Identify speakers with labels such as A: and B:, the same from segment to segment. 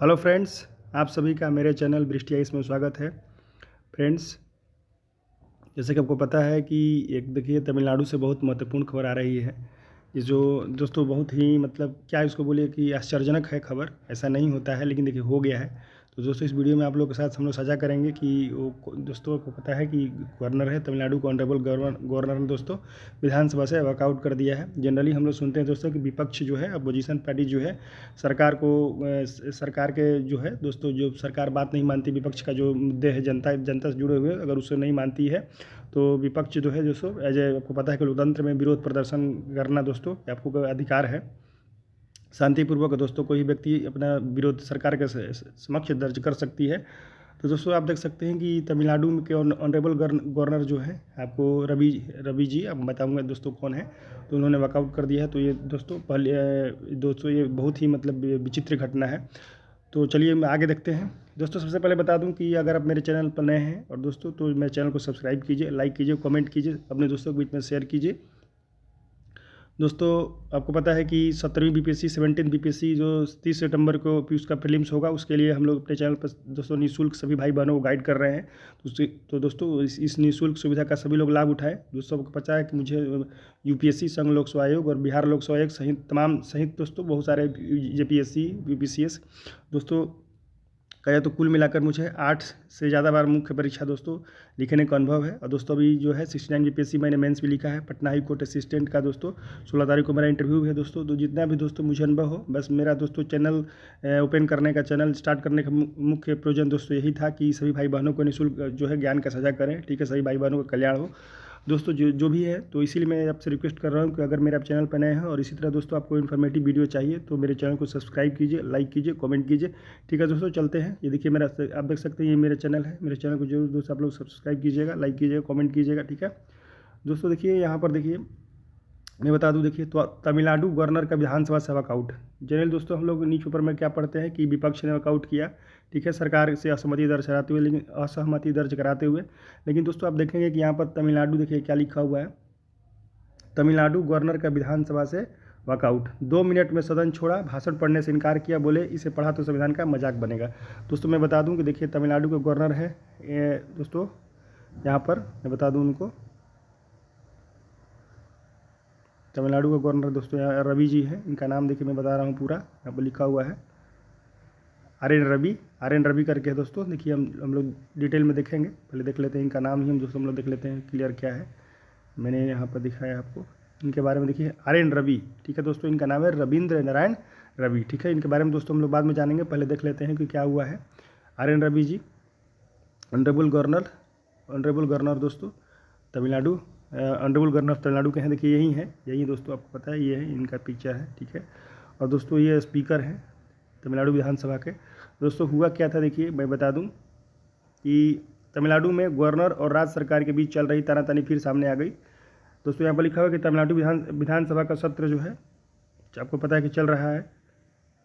A: Hello friends, आप सभी का मेरे चैनल बृष्टि आइस में स्वागत है। फ्रेंड्स, जैसे कि आपको पता है कि एक देखिए तमिलनाडु से बहुत महत्वपूर्ण खबर आ रही है। ये जो दोस्तों बहुत ही मतलब क्या इसको बोलिए कि आश्चर्यजनक है खबर। ऐसा नहीं होता है लेकिन देखिए हो गया है। तो दोस्तों इस वीडियो में आप लोगों के साथ हम लोग साझा करेंगे कि वो दोस्तों को पता है कि गवर्नर है तमिलनाडु का ऑनरेबल गवर्नर ने दोस्तों विधानसभा से वॉकआउट कर दिया है। जनरली हम लोग सुनते हैं दोस्तों कि विपक्ष जो है अपोजिशन पार्टी जो है सरकार के जो है दोस्तों जो सरकार बात नहीं मानती, विपक्ष का जो मुद्दे है जनता से जुड़े हुए अगर उसे नहीं मानती है तो विपक्ष जो है दोस्तों एज ए आपको पता है कि लोकतंत्र में विरोध प्रदर्शन करना दोस्तों आपको अधिकार है। शांतिपूर्वक दोस्तों कोई व्यक्ति अपना विरोध सरकार के समक्ष दर्ज कर सकती है। तो दोस्तों आप देख सकते हैं कि तमिलनाडु के ऑनरेबल गवर्नर जो है आपको रवि जी अब बताऊंगा दोस्तों कौन है। तो उन्होंने वॉकआउट कर दिया है। तो ये दोस्तों ये बहुत ही मतलब विचित्र घटना है। तो चलिए आगे देखते हैं। दोस्तों सबसे पहले बता दूं कि अगर आप मेरे चैनल पर नए हैं और दोस्तों तो मेरे चैनल को सब्सक्राइब कीजिए, लाइक कीजिए, कमेंट कीजिए, अपने दोस्तों के बीच में शेयर कीजिए। दोस्तों आपको पता है कि 17वीं बीपीएससी 17 बीपीएससी जो 30 सितंबर को उसका प्रीलिम्स होगा, उसके लिए हम लोग अपने चैनल पर दोस्तों निःशुल्क सभी भाई बहनों को गाइड कर रहे हैं। तो दोस्तों इस निःशुल्क सुविधा का सभी लोग लाभ उठाएं। दोस्तों आपको पता है कि मुझे यूपीएससी, संघ लोक सेवा आयोग और बिहार लोक सेवा आयोग सहित दोस्तों बहुत सारे जेपीएससी यूपीसीएस दोस्तों कहे तो कुल मिलाकर मुझे 8 से ज़्यादा बार मुख्य परीक्षा दोस्तों लिखने का अनुभव है। और दोस्तों अभी जो है 69 बीपीएससी मैंने मेंस भी लिखा है। पटना हाई कोर्ट असिस्टेंट का दोस्तों 16 तारीख को मेरा इंटरव्यू है दोस्तों। तो जितना भी दोस्तों मुझे अनुभव हो, बस मेरा दोस्तों चैनल ओपन करने का, चैनल स्टार्ट करने का मुख्य प्रयोजन दोस्तों यही था कि सभी भाई बहनों को निःशुल्क जो है ज्ञान का साझा करें। ठीक है, सभी भाई बहनों का कल्याण हो दोस्तों जो भी है। तो इसीलिए मैं आपसे रिक्वेस्ट कर रहा हूँ कि अगर मेरे आप चैनल पर नए हैं और इसी तरह दोस्तों आपको इन्फॉर्मेटिव वीडियो चाहिए तो मेरे चैनल को सब्सक्राइब कीजिए, लाइक कीजिए, कमेंट कीजिए। ठीक है दोस्तों, चलते हैं। ये देखिए मेरा, आप देख सकते हैं ये मेरा चैनल है। मेरे चैनल को जरूर दोस्तों आप लोग सब्सक्राइब कीजिएगा, लाइक कीजिएगा, कमेंट कीजिएगा। ठीक है दोस्तों, देखिए यहाँ पर देखिए मैं बता दूं, देखिए तो तमिलनाडु गवर्नर का विधानसभा से वॉकआउट। जनरल दोस्तों हम लोग नीच पेपर में क्या पढ़ते हैं कि विपक्ष ने वॉकआउट किया, ठीक है, सरकार से असहमति दर्ज कराते हुए। लेकिन दोस्तों आप देखेंगे कि यहाँ पर तमिलनाडु देखिए क्या लिखा हुआ है, तमिलनाडु गवर्नर का विधानसभा से वॉकआउट। 2 मिनट में सदन छोड़ा, भाषण पढ़ने से इनकार किया, बोले इसे पढ़ा तो संविधान का मजाक बनेगा। दोस्तों मैं बता दूं कि देखिए तमिलनाडु के गवर्नर है दोस्तों, यहाँ पर मैं बता दूं उनको, तमिलनाडु का गवर्नर दोस्तों यहाँ रवि जी है। इनका नाम देखिए मैं बता रहा हूँ पूरा, यहाँ पर लिखा हुआ है आर एन रवि करके है दोस्तों। देखिए हम लोग डिटेल में देखेंगे, पहले देख लेते हैं इनका नाम ही हम दोस्तों हम लोग देख लेते हैं क्लियर क्या है। मैंने यहाँ पर दिखाया आपको इनके बारे में, देखिए आर एन रवि। ठीक है दोस्तों, इनका नाम है रविंद्र नारायण रवि। ठीक है, इनके बारे में दोस्तों हम लोग बाद में जानेंगे, पहले देख लेते हैं कि क्या हुआ है। R N Ravi ji honourable governor दोस्तों Tamil Nadu, honourable governor of Tamil Nadu के हैं। देखिए यही दोस्तों आपको पता है, ये है इनका पिक्चर है। ठीक है, और दोस्तों ये स्पीकर हैं तमिलनाडु विधानसभा के। दोस्तों हुआ क्या था, देखिए मैं बता दूं कि तमिलनाडु में गवर्नर और राज्य सरकार के बीच चल रही तानातानी फिर सामने आ गई। दोस्तों यहाँ पर लिखा हुआ कि तमिलनाडु विधानसभा का सत्र जो है आपको पता है कि चल रहा है।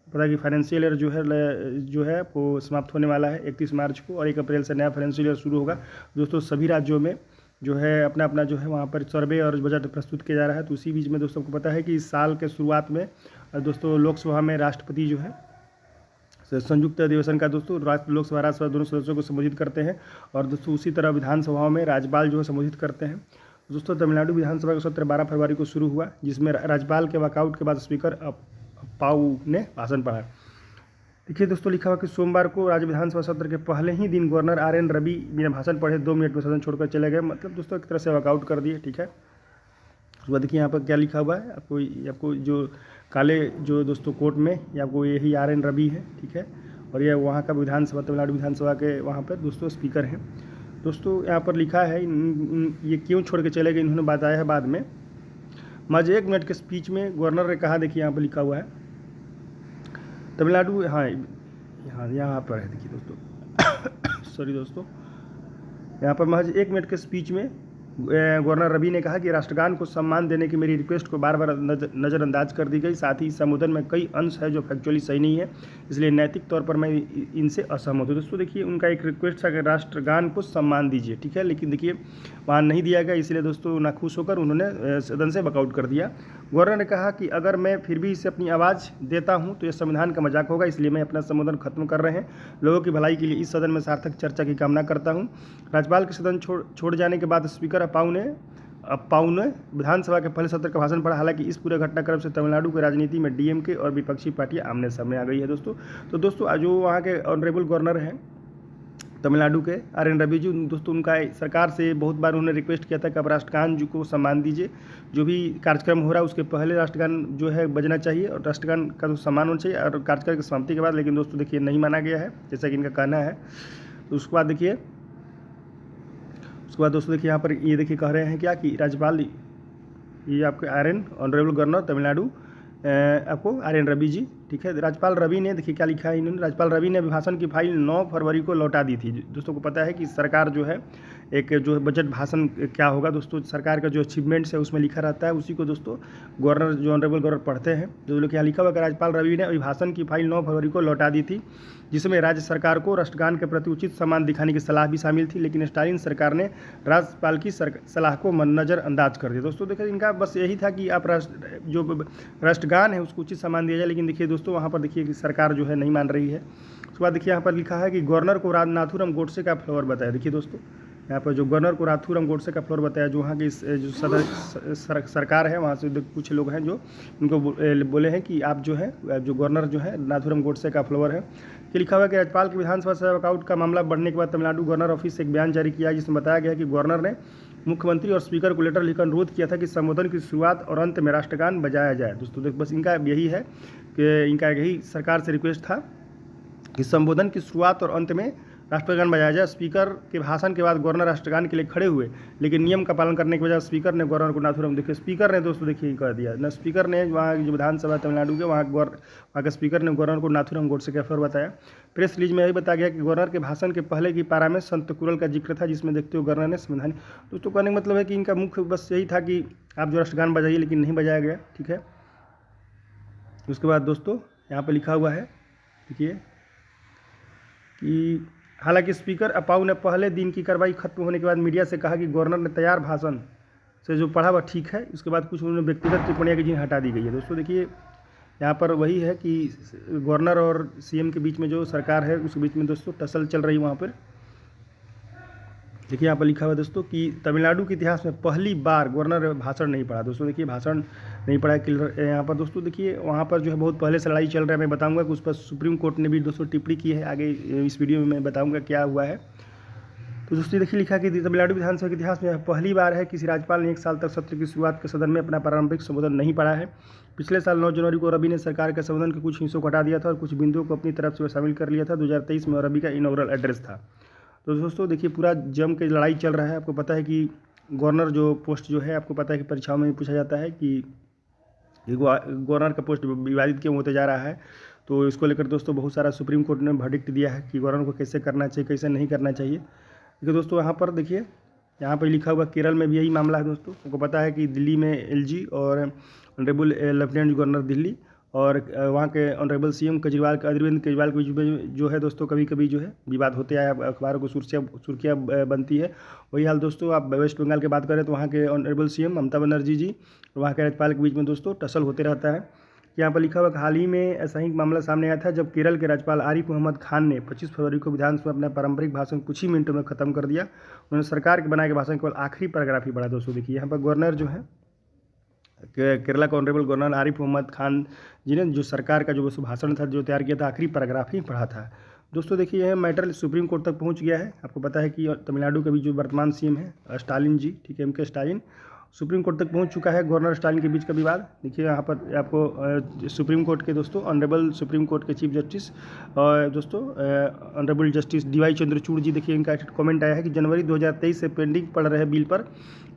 A: पता है कि फाइनेंशियल ईयर जो है वो समाप्त होने वाला है 31 मार्च को, और 1 अप्रैल से नया फाइनेंशियल ईयर शुरू होगा। दोस्तों सभी राज्यों में जो है अपना अपना जो है वहाँ पर सर्वे और बजट प्रस्तुत किया जा रहा है। तो उसी बीच में दोस्तों को पता है कि इस साल के शुरुआत में दोस्तों लोकसभा में राष्ट्रपति जो है संयुक्त अधिवेशन का दोस्तों लोकसभा राज्यसभा दोनों सदस्यों को संबोधित करते हैं। और दोस्तों उसी तरह विधानसभाओं में राज्यपाल जो है संबोधित करते हैं। दोस्तों तमिलनाडु विधानसभा का सत्र 12 फरवरी को शुरू हुआ, जिसमें राज्यपाल के वॉकआउट के बाद स्पीकर पाऊ ने भाषण पढ़ा। देखिए दोस्तों लिखा हुआ कि सोमवार को राज्य विधानसभा सत्र के पहले ही दिन गवर्नर आर एन रवि ने भाषण पढ़े, 2 मिनट में सदन छोड़कर चले गए। मतलब दोस्तों एक तरह से वॉकआउट कर दिए। ठीक है, उसके बाद देखिए यहाँ पर क्या लिखा हुआ है, आपको जो काले जो दोस्तों कोर्ट में आपको यही आर एन रवि है। ठीक है, और ये वहाँ का विधानसभा तमिलनाडु विधानसभा के वहाँ पर दोस्तों स्पीकर हैं। दोस्तों यहाँ पर लिखा है ये क्यों छोड़ के चले गए, इन्होंने बताया है बाद में। महज 1 मिनट के स्पीच में गवर्नर ने कहा, देखिए यहाँ पर लिखा हुआ है तमिलनाडु, हाँ यहाँ पर है देखिए दोस्तों सॉरी दोस्तों, यहाँ पर महज 1 मिनट के स्पीच में गवर्नर रवि ने कहा कि राष्ट्रगान को सम्मान देने की मेरी रिक्वेस्ट को बार बार नज़रअंदाज कर दी गई। साथ ही संबोधन में कई अंश है जो फैक्चुअली सही नहीं है, इसलिए नैतिक तौर पर मैं इनसे असहमत हूँ। दोस्तों देखिए उनका एक रिक्वेस्ट था कि राष्ट्रगान को सम्मान दीजिए, ठीक है, लेकिन देखिए वहाँ नहीं दिया गया, इसलिए दोस्तों नाखुश होकर उन्होंने सदन से वॉकआउट कर दिया। गवर्नर ने कहा कि अगर मैं फिर भी इसे अपनी आवाज़ देता हूँ तो यह संविधान का मजाक होगा, इसलिए मैं अपना संबोधन खत्म कर रहे हैं। लोगों की भलाई के लिए इस सदन में सार्थक चर्चा की कामना करता हूँ। राज्यपाल के सदन छोड़ जाने के बाद स्पीकर अप्पाऊ ने विधानसभा के पहले सत्र का भाषण पढ़ा। हालांकि इस पूरे घटनाक्रम से तमिलनाडु की राजनीति में डीएमके और विपक्षी पार्टियां आमने सामने आ गई है दोस्तों। तो दोस्तों जो वहाँ के ऑनरेबल गवर्नर हैं तमिलनाडु के RN रवि जी, दोस्तों उनका सरकार से बहुत बार उन्होंने रिक्वेस्ट किया था कि आप राष्ट्रगान जी को सम्मान दीजिए। जो भी कार्यक्रम हो रहा है उसके पहले राष्ट्रगान जो है बजना चाहिए और राष्ट्रगान का तो सम्मान होना चाहिए और कार्यक्रम की समाप्ति के बाद, लेकिन दोस्तों देखिए नहीं माना गया है जैसा कि इनका कहना है। तो उसके बाद दोस्तों देखिए यहाँ पर ये देखिए कह रहे हैं क्या कि राज्यपाल ये आपके RN ऑनरेबल गवर्नर तमिलनाडु आपको RN रवि जी, ठीक है। राज्यपाल रवि ने देखिए क्या लिखा है इन्होंने, राज्यपाल रवि ने अभिभाषण की फाइल 9 फरवरी को लौटा दी थी। दोस्तों को पता है कि सरकार जो है एक जो बजट भाषण क्या होगा दोस्तों, सरकार का जो अचीवमेंट्स है उसमें लिखा रहता है, उसी को दोस्तों गवर्नर जो ऑनरेबल गवर्नर पढ़ते हैं। जो लोग यहाँ लिखा हुआ कि राज्यपाल रवि ने अभिभाषण की फाइल 9 फरवरी को लौटा दी थी, जिसमें राज्य सरकार को राष्ट्रगान के प्रति उचित सम्मान दिखाने की सलाह भी शामिल थी, लेकिन स्टालिन सरकार ने राज्यपाल की सलाह को नज़रअंदाज कर दिया। दोस्तों देखिए इनका बस यही था कि आप जो राष्ट्रगान है उसको उचित सम्मान दिया जाए, लेकिन देखिए दोस्तों वहाँ पर देखिए कि सरकार जो है नहीं मान रही है। उसके बाद देखिए यहाँ पर लिखा है कि गवर्नर को नाथूराम गोडसे का फ्लेवर बताया। देखिए दोस्तों यहाँ पर जो गवर्नर को नाथूराम गोडसे का फ्लोर बताया, जो वहाँ की जो सरकार है वहाँ से कुछ लोग हैं जो उनको बोले हैं कि आप जो है जो गवर्नर जो है नाथूराम गोडसे का फ्लोवर है। कि लिखा हुआ है कि राज्यपाल के विधानसभा से वॉकआउट का मामला बढ़ने के बाद तमिलनाडु गवर्नर ऑफिस से एक बयान जारी किया, जिसमें बताया गया कि गवर्नर ने मुख्यमंत्री और स्पीकर को लेटर लिखकर अनुरोध किया था कि संबोधन की शुरुआत और अंत में राष्ट्रगान बजाया जाए। दोस्तों देख बस इनका यही है कि इनका यही सरकार से रिक्वेस्ट था कि संबोधन की शुरुआत और अंत में राष्ट्रगान बजाया जाए। स्पीकर के भाषण के बाद गवर्नर राष्ट्रगान के लिए खड़े हुए, लेकिन नियम का पालन करने के बजाय स्पीकर ने गवर्नर को नाथूराम, देखिए स्पीकर ने दोस्तों देखिए कह दिया न, स्पीकर ने वहाँ जो विधानसभा तमिलनाडु के वहाँ के स्पीकर ने गवर्नर को नाथूराम गोडसे का फ्लोर बताया। प्रेस रिलीज में यही बताया गया कि गवर्नर के भाषण के पहले की पारा में संत कुरल का जिक्र था, जिसमें देखते हुए गवर्नर ने संविधान। दोस्तों कहने का मतलब है कि इनका मुख्य बस यही था कि आप जो राष्ट्रगान बजाइए, लेकिन नहीं बजाया गया, ठीक है। उसके बाद दोस्तों यहाँ पर लिखा हुआ है देखिए कि हालांकि स्पीकर अप्पाऊ ने पहले दिन की कार्रवाई खत्म होने के बाद मीडिया से कहा कि गवर्नर ने तैयार भाषण से जो पढ़ा वह ठीक है। उसके बाद कुछ उन्होंने व्यक्तिगत टिप्पणियाँ की जिन्हें हटा दी गई है। दोस्तों देखिए यहाँ पर वही है कि गवर्नर और CM के बीच में जो सरकार है उसके बीच में दोस्तों टसल चल रही है वहाँ पर। देखिए यहाँ पर लिखा हुआ है दोस्तों कि तमिलनाडु के इतिहास में पहली बार गवर्नर भाषण नहीं पढ़ा। दोस्तों देखिए भाषण नहीं पढ़ा क्लियर यहाँ पर। दोस्तों देखिए वहाँ पर जो है बहुत पहले से लड़ाई चल रहा है, मैं बताऊंगा कि उस पर सुप्रीम कोर्ट ने भी दोस्तों टिप्पणी की है, आगे इस वीडियो में मैं बताऊंगा क्या हुआ है। तो दोस्तों देखिए लिखा कि तमिलनाडु विधानसभा के इतिहास में पहली बार है किसी राज्यपाल ने 1 साल तक सत्र की शुरुआत के सदन में अपना पारंपरिक संबोधन नहीं पढ़ा है। पिछले साल 9 जनवरी को रवि ने सरकार के संबोधन के कुछ हिस्सों को हटा दिया था और कुछ बिंदुओं को अपनी तरफ से शामिल कर लिया था। 2023 में रवि का इनॉग्रल एड्रेस था। तो दोस्तों देखिए पूरा जम के लड़ाई चल रहा है। आपको पता है कि गवर्नर जो पोस्ट जो है, आपको पता है कि परीक्षाओं में पूछा जाता है कि गवर्नर का पोस्ट विवादित क्यों होते जा रहा है। तो इसको लेकर दोस्तों बहुत सारा सुप्रीम कोर्ट ने वर्डिक्ट दिया है कि गवर्नर को कैसे करना चाहिए, कैसे नहीं करना चाहिए। देखिए दोस्तों यहाँ पर देखिए यहाँ पर लिखा हुआ केरल में भी यही मामला है। दोस्तों आपको पता है कि दिल्ली में LG और ऑनरेबल लेफ्टिनेंट गवर्नर दिल्ली और वहाँ के ऑनरेबल CM केजरीवाल का अरविंद केजरीवाल के बीच में जो है दोस्तों कभी कभी जो है विवाद होते आए, अखबारों को सुर्खियाँ बनती है। वही हाल दोस्तों आप वेस्ट बंगाल की बात करें तो वहाँ के ऑनरेबल CM ममता बनर्जी जी और वहाँ के राज्यपाल के बीच में दोस्तों टसल होते रहता है। यहाँ पर लिखा हुआ हाल ही में ऐसा ही मामला सामने आया था जब केरल के राज्यपाल आरिफ मोहम्मद खान ने 25 फरवरी को विधानसभा में अपना पारंपरिक भाषण कुछ ही मिनटों में खत्म कर दिया। उन्होंने सरकार के बनाए गए भाषण केवल आखिरी पैराग्राफ ही पढ़ा। दोस्तों देखिए यहाँ पर गवर्नर जो है केरला का ऑनरेबल गवर्नर आरिफ मोहम्मद खान जी ने जो सरकार का जो भाषण था जो तैयार किया था आखिरी पैराग्राफ ही पढ़ा था। दोस्तों देखिए यह मैटर सुप्रीम कोर्ट तक पहुंच गया है। आपको पता है कि तमिलनाडु के भी जो वर्तमान CM है स्टालिन जी, ठीक है, MK स्टालिन, सुप्रीम कोर्ट तक पहुंच चुका है गवर्नर स्टालिन के बीच का विवाद। देखिए यहाँ पर आपको सुप्रीम कोर्ट के दोस्तों ऑनरेबल सुप्रीम कोर्ट के चीफ जस्टिस और दोस्तों ऑनरेबल जस्टिस DY चंद्रचूड़ जी, देखिए इनका कमेंट आया है कि जनवरी 2023 से पेंडिंग पड़ रहे बिल पर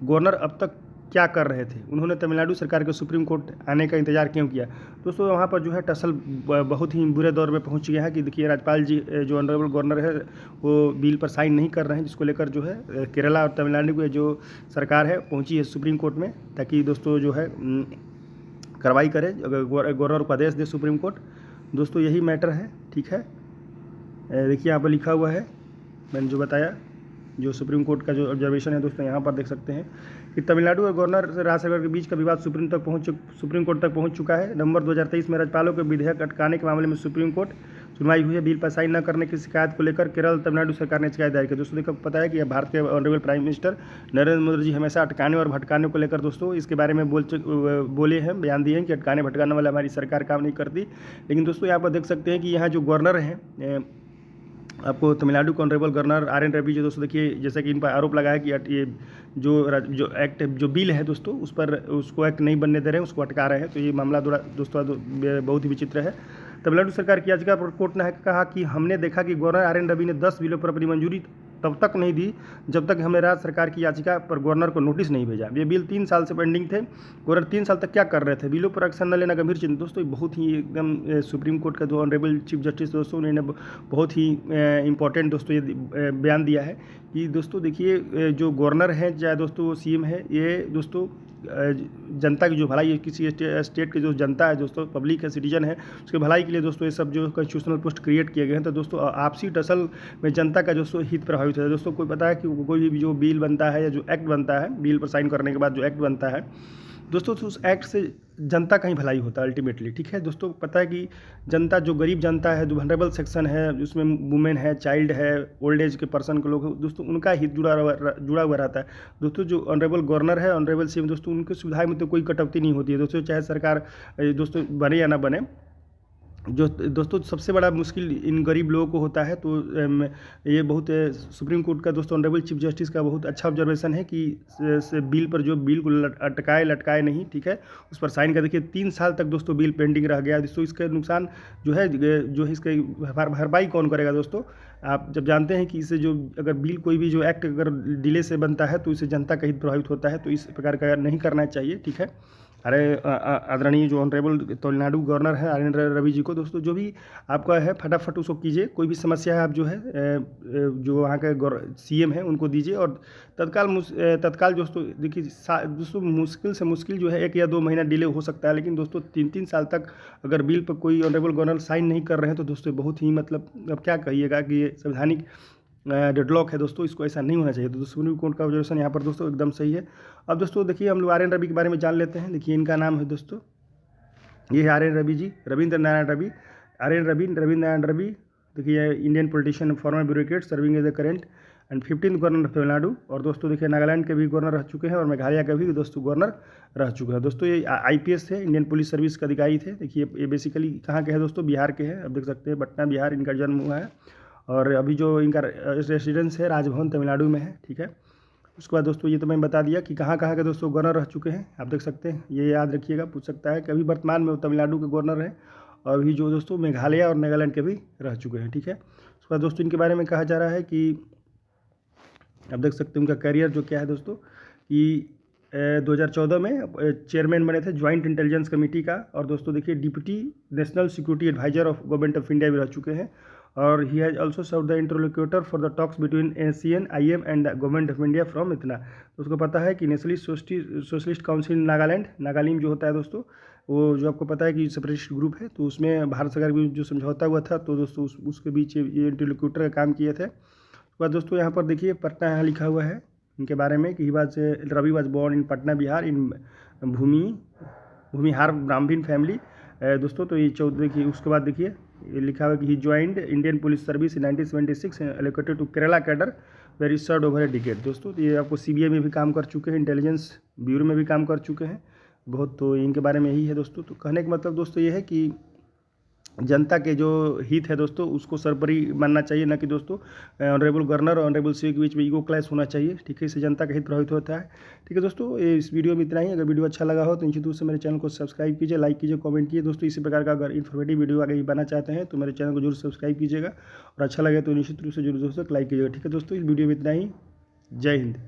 A: गवर्नर अब तक क्या कर रहे थे, उन्होंने तमिलनाडु सरकार के सुप्रीम कोर्ट आने का इंतजार क्यों किया। दोस्तों वहाँ पर जो है टसल बहुत ही बुरे दौर में पहुँच गया है कि देखिए राज्यपाल जी जो ऑनरेबल गवर्नर है वो बिल पर साइन नहीं कर रहे हैं, जिसको लेकर जो है केरला और तमिलनाडु की जो सरकार है पहुँची है सुप्रीम कोर्ट में, ताकि दोस्तों जो है कार्रवाई करे, गवर्नर को आदेश दे सुप्रीम कोर्ट। दोस्तों यही मैटर है, ठीक है। देखिए यहाँ पर लिखा हुआ है, मैंने जो बताया, जो सुप्रीम कोर्ट का जो ऑब्जर्वेशन है दोस्तों यहाँ पर देख सकते हैं कि तमिलनाडु और गवर्नर राज सरकार के बीच का विवाद सुप्रीम कोर्ट तक पहुँच चुका है। नवंबर 2023 में राज्यपालों के विधेयक अटकाने के मामले में सुप्रीम कोर्ट सुनवाई हुई है। बिल पर साइन न करने की शिकायत को लेकर केरल तमिलनाडु सरकार ने शिकायत दायर की। दोस्तों देखो पता है कि भारत के honourable prime minister Narendra Modi ji हमेशा अटकाने और भटकाने को लेकर दोस्तों इसके बारे में बोले हैं, बयान दिए हैं कि अटकाने भटकाने वाला हमारी सरकार काम नहीं करती। लेकिन दोस्तों यहाँ पर देख सकते हैं कि यहाँ जो गवर्नर हैं, आपको तमिलनाडु के honourable governor are N Ravi जो दोस्तों देखिए, जैसा कि इन पर आरोप लगा है कि ये जो एक्ट जो बिल है दोस्तों उसको एक्ट नहीं बनने दे रहे हैं, उसको अटका रहे हैं। तो ये मामला दोस्तों बहुत ही विचित्र है। तमिलनाडु सरकार की याचिका पर कोर्ट ने कहा कि हमने देखा कि गवर्नर आर एन रवि ने 10 बिलों पर अपनी मंजूरी तब तक नहीं दी जब तक हमने राज्य सरकार की याचिका पर गवर्नर को नोटिस नहीं भेजा। ये बिल 3 साल से पेंडिंग थे। गवर्नर 3 साल तक क्या कर रहे थे, बिलों पर एक्शन न लेना गंभीर चिंता। दोस्तों बहुत ही एकदम सुप्रीम कोर्ट का जो ऑनरेबल चीफ जस्टिस दोस्तों उन्होंने बहुत ही इंपॉर्टेंट दोस्तों ये बयान दिया है कि दोस्तों देखिए जो गवर्नर हैं चाहे दोस्तों सीएम है, ये दोस्तों जनता की जो भलाई है, किसी स्टेट की जो जनता है दोस्तों, पब्लिक है, सिटीजन है, उसके भलाई के लिए दोस्तों ये सब जो कॉन्स्टिट्यूशनल पोस्ट क्रिएट किए गए हैं। तो दोस्तों आपसी टसल में जनता का दोस्तों हित प्रभावित है। दोस्तों कोई पता है कि कोई भी जो बिल बनता है या जो एक्ट बनता है, बिल पर साइन करने के बाद जो एक्ट बनता है दोस्तों, तो उस एक्ट से जनता का ही भलाई होता है अल्टीमेटली, ठीक है। दोस्तों पता है कि जनता जो गरीब जनता है, जो वनरेबल सेक्शन है, जिसमें वुमेन है, चाइल्ड है, ओल्ड एज के पर्सन के लोग दोस्तों, उनका हित जुड़ा हुआ रहता है। दोस्तों जो ऑनरेबल गवर्नर है, ऑनरेबल सीएम दोस्तों, उनकी सुविधाएं में तो कोई कटौती नहीं होती है दोस्तों, चाहे सरकार दोस्तों बने या ना बने। जो दोस्तों सबसे बड़ा मुश्किल इन गरीब लोगों को होता है। तो ये बहुत सुप्रीम कोर्ट का दोस्तों ऑनरेबल चीफ जस्टिस का बहुत अच्छा ऑब्जर्वेशन है कि बिल पर जो बिल को लटकाए नहीं, ठीक है, उस पर साइन कर। देखिए 3 साल तक दोस्तों बिल पेंडिंग रह गया दोस्तों। इसका नुकसान जो है इसका भरपाई कौन करेगा दोस्तों। आप जब जानते हैं कि इससे जो अगर बिल कोई भी जो एक्ट अगर डिले से बनता है तो इससे जनता का हित प्रभावित होता है, तो इस प्रकार का नहीं करना चाहिए, ठीक है। अरे आदरणीय जो ऑनरेबल तमिलनाडु गवर्नर है आर एन रवि जी को दोस्तों, जो भी आपका है फटाफट उसको कीजिए। कोई भी समस्या है आप जो है जो वहाँ के सीएम है उनको दीजिए, और तत्काल दोस्तों देखिए दोस्तों मुश्किल से मुश्किल जो है 1 या 2 महीना डिले हो सकता है, लेकिन दोस्तों 3-3 साल तक अगर बिल पर कोई ऑनरेबल गवर्नर साइन नहीं कर रहे हैं तो दोस्तों बहुत ही मतलब अब क्या कहिएगा कि ये संवैधानिक डेडलॉक है दोस्तों, इसको ऐसा नहीं होना चाहिए। तो सुप्रीम कोर्ट का ऑब्जर्वेशन यहाँ पर दोस्तों एकदम सही है। अब दोस्तों देखिए हम लोग आर एन रवि के बारे में जान लेते हैं। देखिए इनका नाम है दोस्तों, ये है आर एन रवि जी, रविंद्र नारायण रवि, रविंद्र नारायण रवि। देखिए Indian politician, farmer bureaucrat, serving as a current and 15th governor of Tamil Nadu. और दोस्तों देखिए नागालैंड के भी गवर्नर रह चुके हैं और मेघालय के भी दोस्तों गवर्नर रह चुके हैं। दोस्तों ये IPS थे, इंडियन पुलिस सर्विस के अधिकारी थे। देखिए ये बेसिकली कहाँ के हैं दोस्तों, बिहार के हैं। अब देख सकते हैं पटना बिहार इनका जन्म हुआ है, और अभी जो इनका रेसिडेंस है राजभवन तमिलनाडु में है, ठीक है। उसके बाद दोस्तों ये तो मैं बता दिया कि कहाँ कहाँ के दोस्तों गवर्नर रह चुके हैं। आप देख सकते हैं, ये याद रखिएगा, पूछ सकता है कि अभी वर्तमान में वो तमिलनाडु के गवर्नर हैं, और अभी जो दोस्तों मेघालय और नागालैंड के भी रह चुके हैं, ठीक है। उसके बाद दोस्तों इनके बारे में कहा जा रहा है कि आप देख सकते हैं उनका करियर जो क्या है दोस्तों, कि 2014 में चेयरमैन बने थे ज्वाइंट इंटेलिजेंस कमेटी का, और दोस्तों देखिए deputy national security advisor of government of India भी रह चुके हैं। और he has also serve the interlocutor for the talks between ASEAN IM and the government of India from इतना। तो उसको पता है कि नेशनलिस्ट सोशलिस्ट काउंसिल नागालिम जो होता है दोस्तों, वो जो आपको पता है कि सेपरेटिस्ट ग्रुप है, तो उसमें भारत सरकार भी जो समझौता हुआ था, तो दोस्तों उसके बीच ये इंटरलोक्यूटर का काम किए थे। उसके बाद दोस्तों यहाँ पर देखिए पटना यहाँ लिखा हुआ है इनके बारे में कि Ravi was born in Patna Bihar in Bhumihar Brahmin family दोस्तों। तो ये 14 देखिए, उसके बाद देखिए ये लिखा हुआ कि he joined Indian police service in 1976 allocated to Kerala cadre where he served over a decade. दोस्तों ये आपको CBI में भी काम कर चुके हैं, इंटेलिजेंस ब्यूरो में भी काम कर चुके हैं बहुत। तो इनके बारे में यही है दोस्तों। तो कहने का मतलब दोस्तों ये है कि जनता के जो हित है दोस्तों उसको सर्वोपरि मानना चाहिए, ना कि दोस्तों ऑनरेबल गवर्नर और ऑनरेबल सीएम के बीच में ईगो क्लैश होना चाहिए, ठीक है। इससे जनता का हित प्रभावित होता है, ठीक है दोस्तों। इस वीडियो में इतना ही। अगर वीडियो अच्छा लगा हो तो निश्चित रूप से मेरे चैनल को सब्सक्राइब कीजिए, लाइक कीजिए, कमेंट कीजिए दोस्तों। इसी प्रकार का अगर इन्फॉर्मेटिव वीडियो आगे बनाना चाहते हैं तो मेरे चैनल को जरूर सब्सक्राइब कीजिएगा, और अच्छा लगे तो निश्चित रूप से जरूर दोस्तों लाइक कीजिएगा, ठीक है दोस्तों। इस वीडियो में इतना ही। जय हिंद।